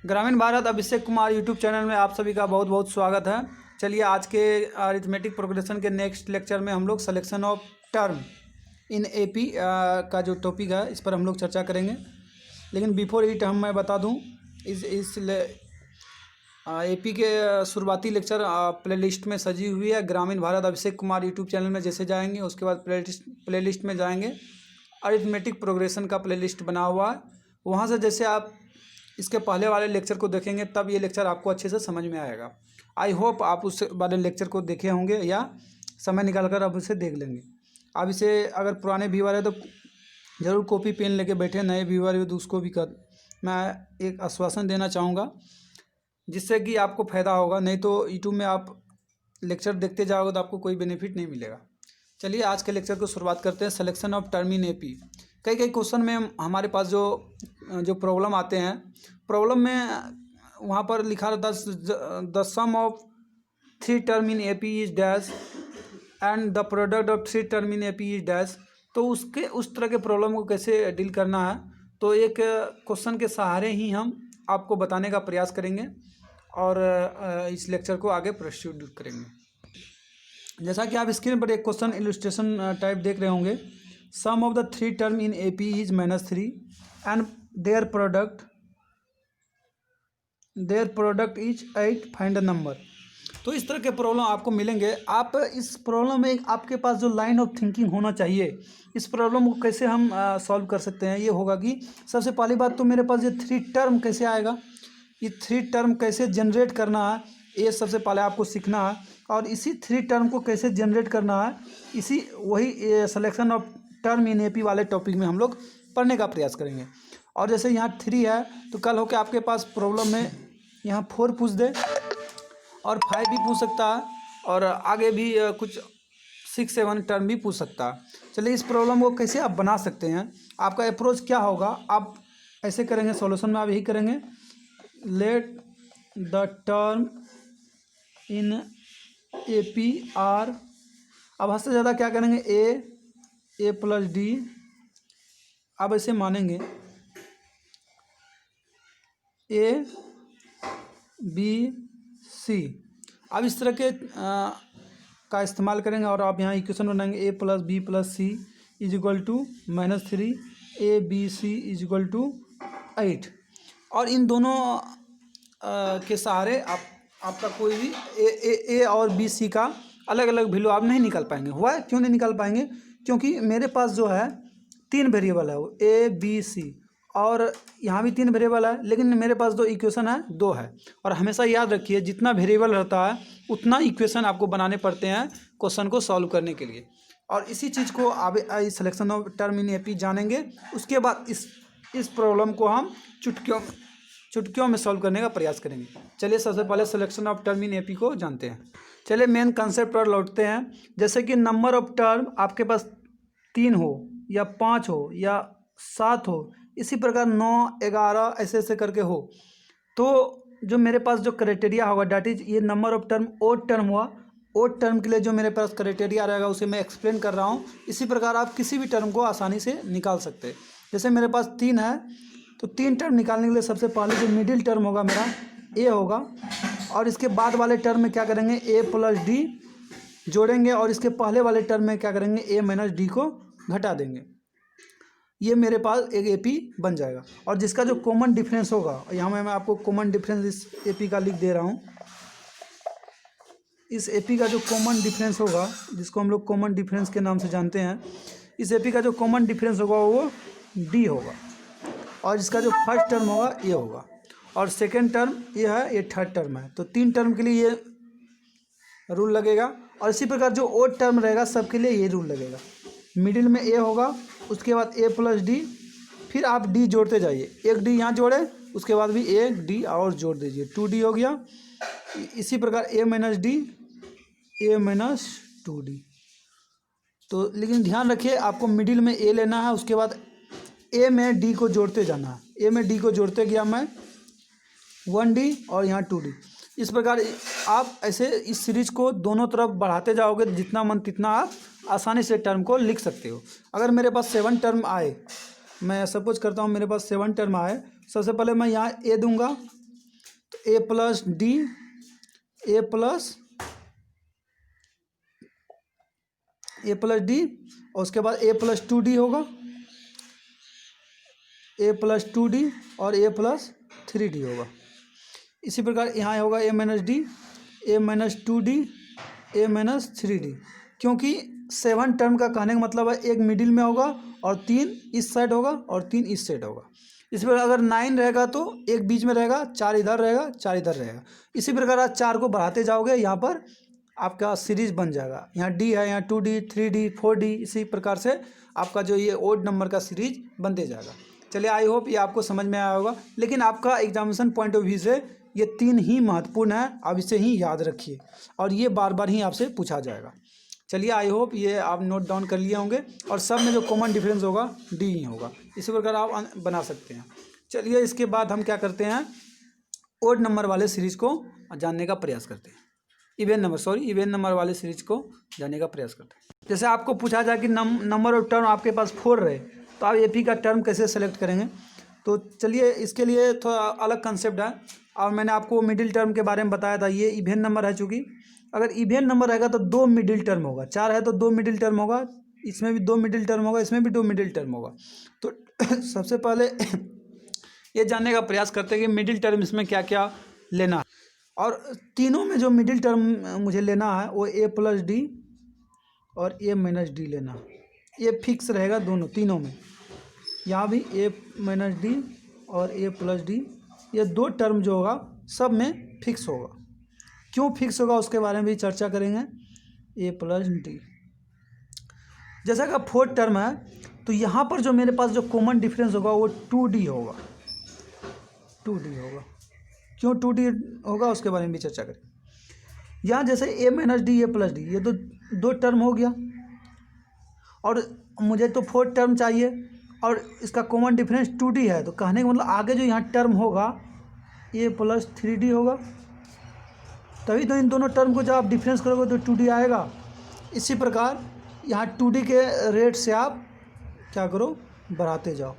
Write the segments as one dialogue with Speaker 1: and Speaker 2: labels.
Speaker 1: ग्रामीण Bharat Abhishek Kumar YouTube channel में आप सभी का बहुत बहुत स्वागत है। चलिए आज के अरिथमेटिक प्रोग्रेशन के नेक्स्ट लेक्चर में हम लोग selection of term in AP का जो टॉपिक है इस पर हम लोग चर्चा करेंगे। लेकिन बिफोर इट मैं बता दूं इस एपी के शुरुआती लेक्चर प्लेलिस्ट में सजी हुई है। ग्रामीण भारत अभिषेक कुमार यूट्यूब चैनल में जैसे जाएंगे उसके बाद प्लेलिस्ट में जाएंगे, अरिथमेटिक प्रोग्रेशन का प्लेलिस्ट बना हुआ है, वहाँ से जैसे आप इसके पहले वाले लेक्चर को देखेंगे तब ये लेक्चर आपको अच्छे से समझ में आएगा। आई होप आप उस वाले लेक्चर को देखे होंगे या समय निकाल कर आप उसे देख लेंगे। आप इसे अगर पुराने व्यूअर है तो ज़रूर कॉपी पेन लेके बैठे, नए व्यूअर है तो उसको भी मैं एक आश्वासन देना चाहूँगा जिससे कि आपको फ़ायदा होगा। नहीं तो यूट्यूब में आप लेक्चर देखते जाओगे तो आपको कोई बेनिफिट नहीं मिलेगा। चलिए आज के लेक्चर को शुरुआत करते हैं। Selection of term in AP. कई क्वेश्चन में हमारे पास जो प्रॉब्लम आते हैं, प्रॉब्लम में वहाँ पर लिखा रहता है the sum of 3 term in AP is dash and the product of 3 term in AP is dash. तो उस तरह के प्रॉब्लम को कैसे डील करना है तो एक क्वेश्चन के सहारे ही हम आपको बताने का प्रयास करेंगे और इस लेक्चर को आगे प्रोसीड करेंगे। जैसा कि आप स्क्रीन पर एक क्वेश्चन इलस्ट्रेशन टाइप देख रहे होंगे। Sum of the 3 term in AP is -3 and their product is 8, find the number. तो इस तरह के प्रॉब्लम आपको मिलेंगे। आप इस प्रॉब्लम में आपके पास जो लाइन ऑफ थिंकिंग होना चाहिए, इस प्रॉब्लम को कैसे हम सॉल्व कर सकते हैं, ये होगा कि सबसे पहली बात तो मेरे पास ये 3 टर्म कैसे आएगा, ये 3 टर्म कैसे जनरेट करना है, ये सबसे पहले आपको सीखना है। और इसी 3 टर्म को कैसे जनरेट करना है, वही selection of term in AP वाले टॉपिक में हम लोग पढ़ने का प्रयास करेंगे। और जैसे यहाँ 3 है तो कल होकर आपके पास प्रॉब्लम में यहाँ 4 पूछ दे और 5 भी पूछ सकता है और आगे भी कुछ 6-7 टर्म भी पूछ सकता है। चलिए इस प्रॉब्लम को कैसे आप बना सकते हैं, आपका अप्रोच क्या होगा, आप ऐसे करेंगे। सॉल्यूशन में आप यही करेंगे, let the term in AP are. अब हद से ज़्यादा क्या करेंगे, ए प्लस डी। अब ऐसे मानेंगे ए बी सी। अब इस तरह के का इस्तेमाल करेंगे और आप यहाँ इक्वेशन बनाएंगे A plus B plus C is equal to -3, A B C is equal to 8। और इन दोनों के सहारे आपका कोई भी ए और बी सी का अलग अलग वैल्यू आप नहीं निकाल पाएंगे। हुआ है, क्यों नहीं निकाल पाएंगे, क्योंकि मेरे पास जो है 3 वेरिएबल है, वो ए बी सी, और यहाँ भी 3 वेरिएबल है, लेकिन मेरे पास जो इक्वेशन है 2 है। और हमेशा याद रखिए जितना वेरिएबल रहता है उतना इक्वेशन आपको बनाने पड़ते हैं क्वेश्चन को सॉल्व करने के लिए। और इसी चीज़ को आप selection of term in AP जानेंगे। उसके बाद इस प्रॉब्लम को हम चुटकियों में सॉल्व करने का प्रयास करेंगे। चलिए सबसे पहले selection of term in AP को जानते हैं। चलिए मेन कंसेप्ट पर लौटते हैं। जैसे कि नंबर ऑफ टर्म आपके पास 3 हो या 5 हो या 7 हो, इसी प्रकार 9, 11 ऐसे करके हो, तो जो मेरे पास जो क्राइटेरिया होगा डैट इज ये number of term odd term हुआ। ओड टर्म के लिए जो मेरे पास क्राइटेरिया रहेगा उसे मैं एक्सप्लेन कर रहा हूँ। इसी प्रकार आप किसी भी टर्म को आसानी से निकाल सकते हैं। जैसे मेरे पास 3 है तो 3 टर्म निकालने के लिए सबसे पहले जो मिडिल टर्म होगा मेरा ए होगा, और इसके बाद वाले टर्म में क्या करेंगे, ए प्लस डी जोड़ेंगे, और इसके पहले वाले टर्म में क्या करेंगे, ए माइनस डी को घटा देंगे। ये मेरे पास एक एपी बन जाएगा। और जिसका जो कॉमन डिफरेंस होगा, यहाँ मैं आपको कॉमन डिफरेंस इस एपी का लिख दे रहा हूँ। इस एपी का जो कॉमन डिफरेंस होगा, जिसको हम लोग कॉमन डिफरेंस के नाम से जानते हैं, इस एपी का जो कॉमन डिफरेंस होगा वो डी होगा, और इसका जो फर्स्ट टर्म होगा ये होगा, और सेकेंड टर्म ये है, ये थर्ड टर्म है। तो 3 टर्म के लिए ये रूल लगेगा। और इसी प्रकार जो ओड टर्म रहेगा सबके लिए ये रूल लगेगा। मिडिल में ए होगा, उसके बाद ए प्लस डी, फिर आप डी जोड़ते जाइए। एक डी यहाँ जोड़े, उसके बाद भी एक डी और जोड़ दीजिए, 2D हो गया। इसी प्रकार ए माइनस डी, ए माइनस 2D। तो लेकिन ध्यान रखिए आपको मिडिल में ए लेना है, उसके बाद ए में डी को जोड़ते जाना है। ए में डी को जोड़ते गया मैं 1D और यहाँ 2D। इस प्रकार आप ऐसे इस सीरीज को दोनों तरफ बढ़ाते जाओगे, जितना मन तितना आप आसानी से टर्म को लिख सकते हो। अगर मेरे पास 7 टर्म आए, मैं सपोज करता हूँ मेरे पास 7 टर्म आए, सबसे पहले मैं यहाँ ए दूंगा, तो ए प्लस डी, ए प्लस डी, और उसके बाद ए प्लस टू डी होगा, ए प्लस टू डी और ए प्लस थ्री डी होगा। इसी प्रकार यहाँ होगा ए माइनस डी, ए माइनस टू डी, ए माइनस थ्री डी, क्योंकि 7 टर्म का कहने का मतलब है एक मिडिल में होगा और 3 इस साइड होगा और 3 इस साइड होगा। इसी प्रकार अगर 9 रहेगा तो एक बीच में रहेगा, 4 इधर रहेगा, 4 इधर रहेगा। इसी प्रकार आप 4 को बढ़ाते जाओगे, यहाँ पर आपका सीरीज बन जाएगा। यहाँ डी है, यहाँ 2D, 3D, 4D, इसी प्रकार से आपका जो ये ओड नंबर का सीरीज बनते जाएगा। चलिए, आई होप ये आपको समझ में आया होगा। लेकिन आपका एग्जामिनेशन पॉइंट ऑफ व्यू से ये 3 ही महत्वपूर्ण है, आप इसे ही याद रखिए और ये बार बार ही आपसे पूछा जाएगा। चलिए, आई होप ये आप नोट डाउन कर लिए होंगे और सब में जो कॉमन डिफरेंस होगा डी ही होगा। इसी प्रकार आप बना सकते हैं। चलिए, इसके बाद हम क्या करते हैं, ओड नंबर वाले सीरीज को जानने का प्रयास करते हैं। इवेन नंबर वाले सीरीज को जानने का प्रयास करते हैं। जैसे आपको पूछा जाए कि नंबर ऑफ टर्म आपके पास 4 रहे तो आप एपी का टर्म कैसे सेलेक्ट करेंगे। तो चलिए, इसके लिए थोड़ा अलग कंसेप्ट है और मैंने आपको मिडिल टर्म के बारे में बताया था। ये इवेन नंबर है, चूँकि अगर इवेन नंबर रहेगा तो 2 मिडिल टर्म होगा। 4 है तो 2 मिडिल टर्म होगा, इसमें भी 2 मिडिल टर्म होगा, इसमें भी 2 मिडिल टर्म होगा। तो सबसे पहले ये जानने का प्रयास करते हैं कि मिडिल टर्म इसमें क्या क्या लेना है। और तीनों में जो मिडिल टर्म मुझे लेना है वो ए प्लस डी और ए माइनस डी लेना। ये फिक्स रहेगा तीनों में। यहाँ भी ए माइनस डी और ए प्लस डी, ये 2 टर्म जो होगा सब में फिक्स होगा। क्यों फिक्स होगा उसके बारे में भी चर्चा करेंगे। ए प्लस डी जैसा कि 4 टर्म है तो यहाँ पर जो मेरे पास जो कॉमन डिफरेंस होगा वो 2D होगा। 2D होगा, क्यों 2D होगा उसके बारे में भी चर्चा करें। यहाँ जैसे ए माइनस डी, ए प्लस डी, ये तो 2 टर्म हो गया और मुझे तो 4 टर्म चाहिए और इसका कॉमन डिफरेंस 2D है। तो कहने का मतलब आगे जो यहाँ टर्म होगा ए प्लस 3D होगा, तभी तो इन दोनों टर्म को जब आप डिफरेंस करोगे तो 2D आएगा। इसी प्रकार यहाँ 2D के रेट से आप क्या करो, बढ़ाते जाओ,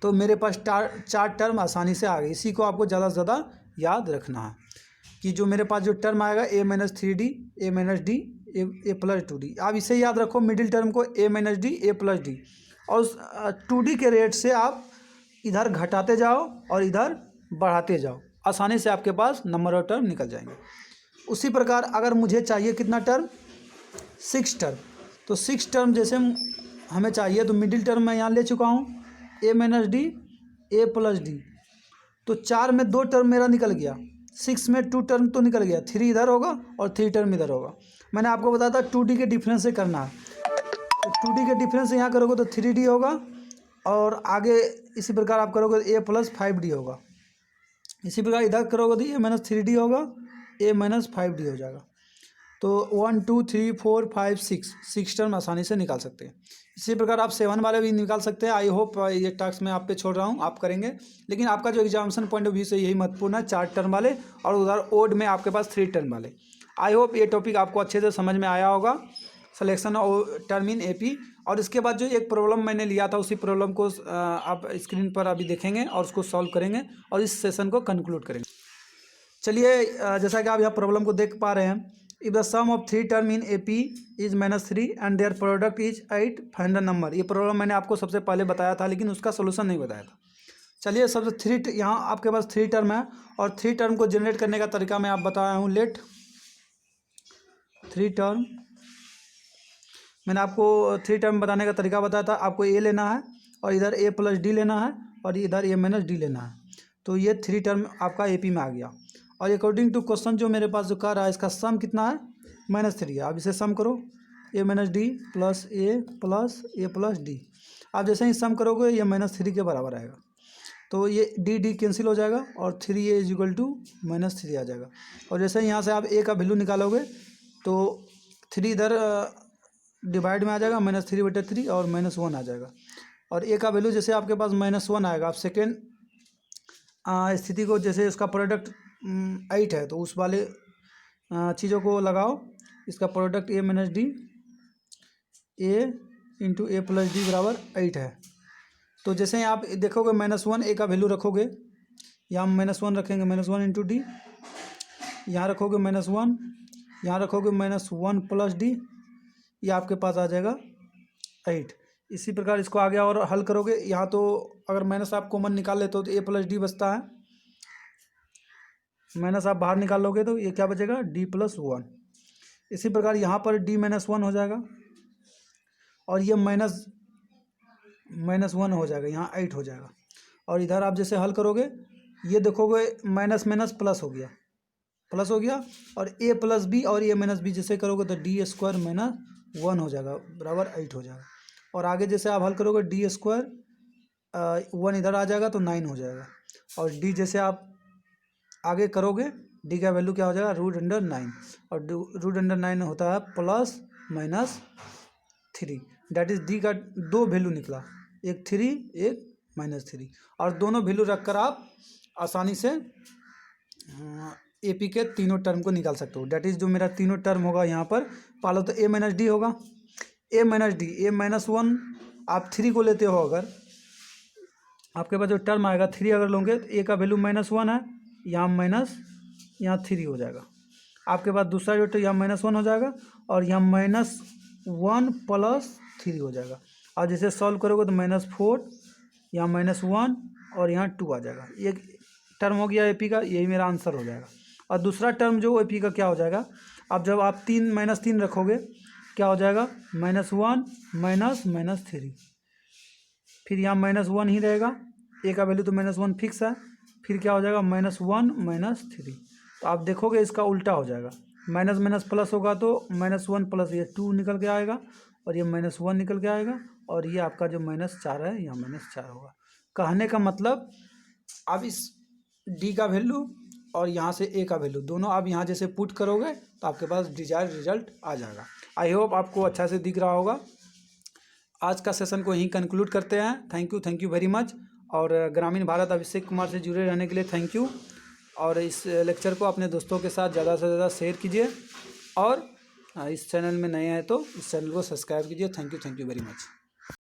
Speaker 1: तो मेरे पास 4 टर्म आसानी से आ गई। इसी को आपको ज़्यादा से ज़्यादा याद रखना है कि जो मेरे पास जो टर्म आएगा ए माइनस 3D, ए माइनस डी, ए प्लस 2D, आप इसे याद रखो मिडिल टर्म को ए माइनस डी, ए प्लस डी, और 2D के रेट से आप इधर घटाते जाओ और इधर बढ़ाते जाओ, आसानी से आपके पास नंबर ऑफ टर्म निकल जाएंगे। उसी प्रकार अगर मुझे चाहिए कितना टर्म, 6 टर्म, तो 6 टर्म जैसे हमें चाहिए तो मिडिल टर्म मैं यहाँ ले चुका हूँ ए माइनस डी, ए प्लस डी, तो 4 में 2 टर्म मेरा निकल गया, 6 में 2 टर्म तो निकल गया, 3 इधर होगा और 3 टर्म इधर होगा। मैंने आपको बताया था 2D के डिफरेंस से करना है, तो 2D के डिफरेंस से यहाँ करोगे तो 3D होगा और आगे इसी प्रकार आप करोगे तो ए प्लस 5D होगा। इसी प्रकार इधर करोगे तो ए माइनस 3D होगा, ए माइनस 5D हो जाएगा। तो 1 2 3 4 5 6 टर्म आसानी से निकाल सकते हैं। इसी प्रकार आप 7 वाले भी निकाल सकते हैं। आई होप ये टास्क मैं आप पे छोड़ रहा हूँ, आप करेंगे। लेकिन आपका जो एग्जामिनेशन पॉइंट ऑफ व्यू से यही महत्वपूर्ण है, 4 टर्म वाले और उधर ओड में आपके पास 3 टर्म वाले। आई होप ये टॉपिक आपको अच्छे से समझ में आया होगा, selection of term in AP. और इसके बाद जो एक प्रॉब्लम मैंने लिया था उसी प्रॉब्लम को आप स्क्रीन पर अभी देखेंगे और उसको सॉल्व करेंगे और इस सेशन को कंक्लूड करेंगे। चलिए, जैसा कि आप यहाँ प्रॉब्लम को देख पा रहे हैं, if the sum of 3 term in AP is -3 and their product is 8, find the number. ये प्रॉब्लम मैंने आपको सबसे पहले बताया था लेकिन उसका सोल्यूशन नहीं बताया था। चलिए, सबसे 3 यहाँ आपके पास 3 टर्म है और 3 टर्म को जनरेट करने का तरीका मैं आप बताया हूँ। लेट 3 टर्म, मैंने आपको 3 टर्म बताने का तरीका बताया था। आपको ए लेना है और इधर ए प्लस डी लेना है और इधर ए माइनस डी लेना है। तो ये 3 टर्म आपका एपी में आ गया और अकॉर्डिंग टू क्वेश्चन जो मेरे पास जो कर रहा है इसका सम कितना है, -3 है। आप इसे सम करो, ए माइनस डी प्लस ए प्लस डी। आप जैसे ही सम करोगे ये -3 के बराबर आएगा, तो ये डी कैंसिल हो जाएगा और 3a इज इक्वल टू -3 आ जाएगा। और जैसे ही यहाँ से आप ए का वैल्यू निकालोगे तो 3 इधर डिवाइड में आ जाएगा, -3/3 और -1 आ जाएगा। और ए का वैल्यू जैसे आपके पास -1 आएगा, आप सेकेंड स्थिति को जैसे उसका प्रोडक्ट 8 है तो उस वाले चीज़ों को लगाओ। इसका प्रोडक्ट ए माइनस डी, ए इंटू ए प्लस डी बराबर 8 है। तो जैसे ही आप देखोगे -1 ए का वैल्यू रखोगे, यहाँ -1 रखेंगे, -1 इंटू डी, यहाँ रखोगे -1, यहाँ रखोगे -1 प्लस डी, ये आपके पास आ जाएगा 8। इसी प्रकार इसको आगे और हल करोगे, यहाँ तो अगर माइनस आप कॉमन निकाल लेते हो तो ए प्लस डी बचता है, माइनस आप बाहर निकाल लोगे तो ये क्या बचेगा, डी प्लस 1। इसी प्रकार यहाँ पर डी -1 हो जाएगा और ये -1 हो जाएगा, यहाँ 8 हो जाएगा। और इधर आप जैसे हल करोगे ये देखोगे माइनस माइनस प्लस हो गया, प्लस हो गया, और ए प्लस बी और ए माइनस बी जैसे करोगे तो डी स्क्वायर -1 हो जाएगा बराबर 8 हो जाएगा। और आगे जैसे आप हल करोगे डी स्क्वायर 1 इधर आ जाएगा तो 9 हो जाएगा। और डी जैसे आप आगे करोगे डी का वैल्यू क्या हो जाएगा, √9, और √9 होता है ±3, डैट इज डी का 2 वैल्यू निकला, एक 3 एक -3, और दोनों वैल्यू रखकर आप आसानी से एपी के तीनों टर्म को निकाल सकते हो। डैट इज जो मेरा तीनों टर्म होगा यहाँ पर पहले तो a - डी होगा, a - डी, a -1 आप 3 को लेते हो, अगर आपके पास जो टर्म आएगा 3 अगर लोगे तो a का वैल्यू -1 है, यहाँ माइनस यहाँ 3 हो जाएगा। आपके पास दूसरा जो यहाँ -1 हो जाएगा और यहाँ -1 प्लस 3 हो जाएगा। और जैसे सॉल्व करोगे तो -4, यहाँ -1 और यहाँ 2 आ जाएगा। एक टर्म हो गया एपी का, यही मेरा आंसर हो जाएगा। और दूसरा टर्म जो एपी का क्या हो जाएगा, अब जब आप -3 रखोगे क्या हो जाएगा, -1 -3, फिर यहाँ -1 ही रहेगा, ए का वैल्यू तो -1 फिक्स है, फिर क्या हो जाएगा -1 -3। तो आप देखोगे इसका उल्टा हो जाएगा, माइनस माइनस प्लस होगा तो -1 प्लस ये 2 निकल के आएगा और ये -1 निकल के आएगा, और ये आपका जो -4 है यहाँ -4 होगा। कहने का मतलब अब इस डी का वैल्यू और यहाँ से ए का वैल्यू दोनों आप यहाँ जैसे पुट करोगे तो आपके पास डिजायर्ड रिजल्ट आ जाएगा। आई होप आपको अच्छा से दिख रहा होगा। आज का सेशन को यहीं कंक्लूड करते हैं। Thank you very much. और ग्रामीण भारत अभिषेक कुमार से जुड़े रहने के लिए थैंक यू। और इस लेक्चर को अपने दोस्तों के साथ ज़्यादा से ज़्यादा शेयर कीजिए, और इस चैनल में नए हैं तो इस चैनल को सब्सक्राइब कीजिए। Thank you very much.